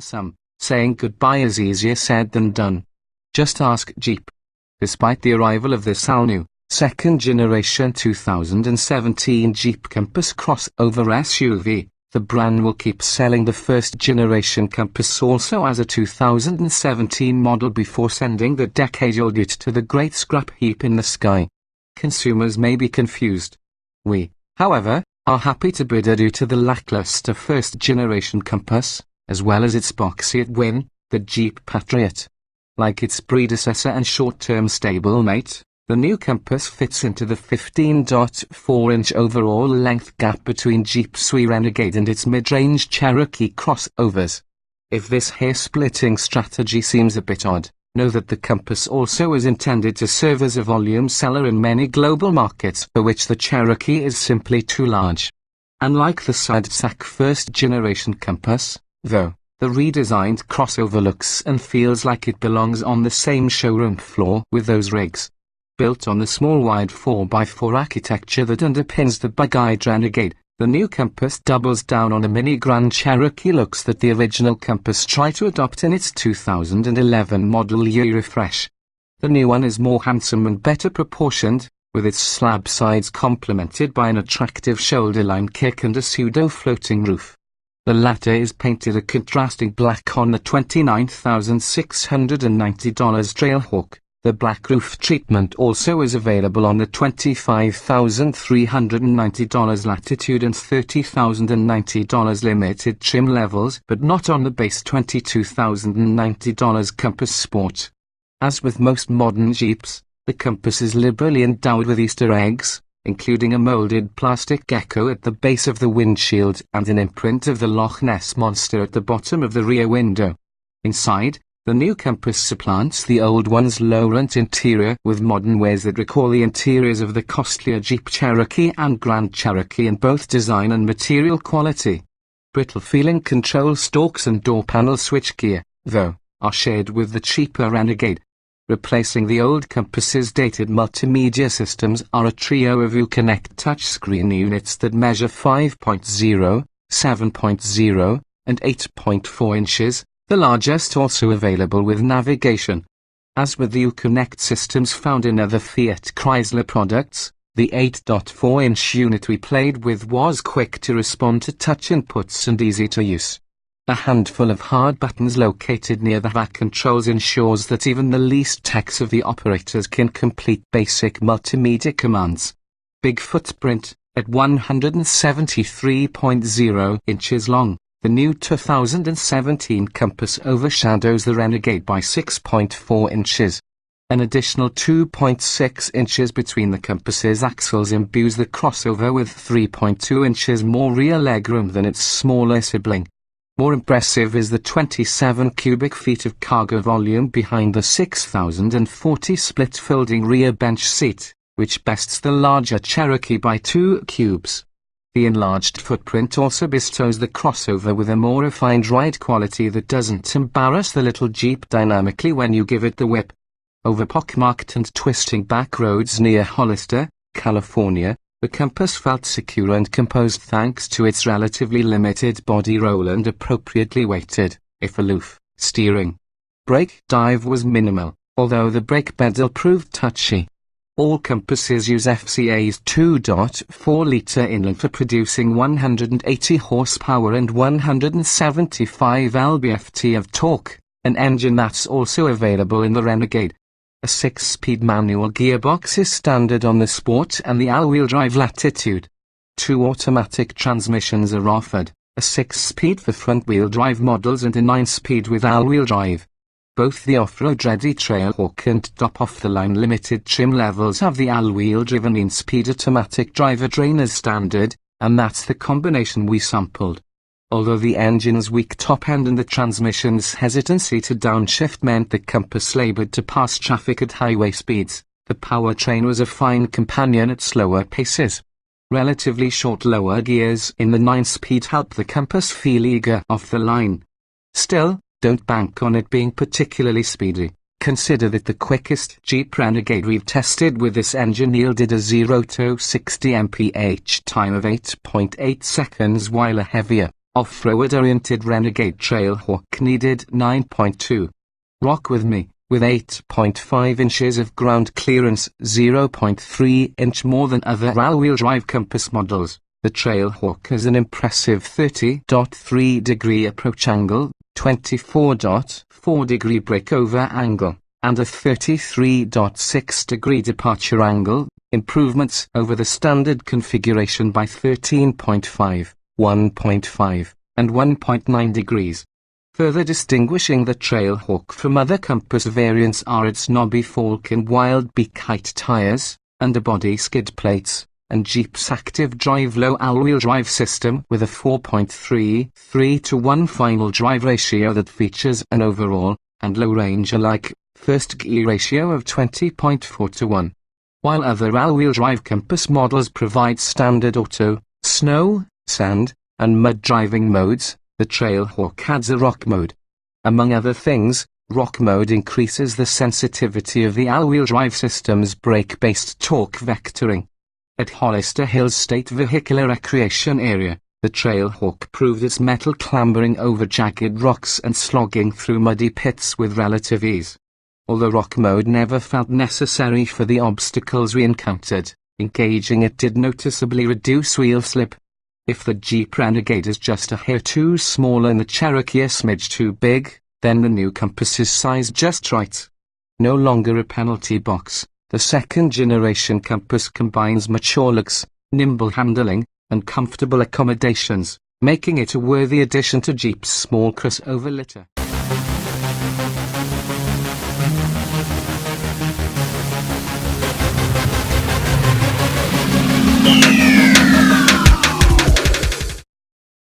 some, saying goodbye is easier said than done. Just ask Jeep. Despite the arrival of this all-new, second-generation 2017 Jeep Compass crossover SUV, the brand will keep selling the first-generation Compass also as a 2017 model before sending the decade-old Ute to the great scrap heap in the sky. Consumers may be confused. We, however, are happy to bid adieu to the lackluster first-generation Compass, as well as its boxier twin, the Jeep Patriot. Like its predecessor and short-term stablemate, the new Compass fits into the 15.4-inch overall length gap between Jeep's Renegade and its mid-range Cherokee crossovers. If this hair-splitting strategy seems a bit odd, know that the Compass also is intended to serve as a volume seller in many global markets for which the Cherokee is simply too large. Unlike the side-sack first-generation Compass, though, the redesigned crossover looks and feels like it belongs on the same showroom floor with those rigs. Built on the small wide 4x4 architecture that underpins the bug-eyed Renegade, the new Compass doubles down on the mini Grand Cherokee looks that the original Compass tried to adopt in its 2011 model year refresh. The new one is more handsome and better proportioned, with its slab sides complemented by an attractive shoulder line kick and a pseudo-floating roof. The latter is painted a contrasting black on the $29,690 Trailhawk. The black roof treatment also is available on the $25,390 Latitude and $30,090 limited trim levels, but not on the base $22,090 Compass Sport. As with most modern Jeeps, the Compass is liberally endowed with Easter eggs, including a molded plastic gecko at the base of the windshield and an imprint of the Loch Ness Monster at the bottom of the rear window. Inside, the new Compass supplants the old one's low-rent interior with modern ways that recall the interiors of the costlier Jeep Cherokee and Grand Cherokee in both design and material quality. Brittle-feeling control stalks and door panel switchgear, though, are shared with the cheaper Renegade. Replacing the old Compass's dated multimedia systems are a trio of Uconnect touchscreen units that measure 5.0, 7.0, and 8.4 inches. The largest also available with navigation. As with the Uconnect systems found in other Fiat Chrysler products, the 8.4-inch unit we played with was quick to respond to touch inputs and easy to use. A handful of hard buttons located near the back controls ensures that even the least tech-savvy operators can complete basic multimedia commands. Big footprint, at 173.0 inches long. The new 2017 Compass overshadows the Renegade by 6.4 inches. An additional 2.6 inches between the Compass's axles imbues the crossover with 3.2 inches more rear legroom than its smaller sibling. More impressive is the 27 cubic feet of cargo volume behind the 6,040 split-folding rear bench seat, which bests the larger Cherokee by 2 cubes. The enlarged footprint also bestows the crossover with a more refined ride quality that doesn't embarrass the little Jeep dynamically when you give it the whip. Over pockmarked and twisting back roads near Hollister, California, the Compass felt secure and composed thanks to its relatively limited body roll and appropriately weighted, if aloof, steering. Brake dive was minimal, although the brake pedal proved touchy. All Compasses use FCA's 2.4-litre inlet for producing 180 horsepower and 175 lb-ft of torque, an engine that's also available in the Renegade. A 6-speed manual gearbox is standard on the Sport and the all-wheel drive Latitude. 2 automatic transmissions are offered, a 6-speed for front-wheel drive models and a 9-speed with all-wheel drive. Both the off-road-ready Trailhawk and top-off-the-line limited trim levels have the all-wheel driven in-speed automatic drivetrain as standard, and that's the combination we sampled. Although the engine's weak top end and the transmission's hesitancy to downshift meant the Compass labored to pass traffic at highway speeds, the powertrain was a fine companion at slower paces. Relatively short lower gears in the 9-speed help the Compass feel eager off the line. Still, don't bank on it being particularly speedy. Consider that the quickest Jeep Renegade we've tested with this engine yielded a 0 to 60 mph time of 8.8 seconds, while a heavier, Off-road-oriented Renegade Trailhawk needed 9.2. Rock with me, with 8.5 inches of ground clearance, 0.3 inch more than other all-wheel drive Compass models. The Trailhawk has an impressive 30.3 degree approach angle, 24.4 degree breakover angle, and a 33.6 degree departure angle, improvements over the standard configuration by 13.5, 1.5, and 1.9 degrees. Further distinguishing the Trailhawk from other Compass variants are its knobby fork and wild beak height tires, underbody skid plates, and Jeep's active drive low all-wheel drive system with a 4.33:1 final drive ratio that features an overall and low range alike first gear ratio of 20.4:1. While other all-wheel drive Compass models provide standard auto, snow, sand, and mud driving modes, the Trailhawk adds a rock mode. Among other things, rock mode increases the sensitivity of the all-wheel drive system's brake-based torque vectoring. At Hollister Hills State Vehicular Recreation Area, the Trailhawk proved its mettle clambering over jagged rocks and slogging through muddy pits with relative ease. Although rock mode never felt necessary for the obstacles we encountered, engaging it did noticeably reduce wheel slip. If the Jeep Renegade is just a hair too small and the Cherokee a smidge too big, then the new Compass is sized just right. No longer a penalty box, the second-generation Compass combines mature looks, nimble handling, and comfortable accommodations, making it a worthy addition to Jeep's small crossover litter.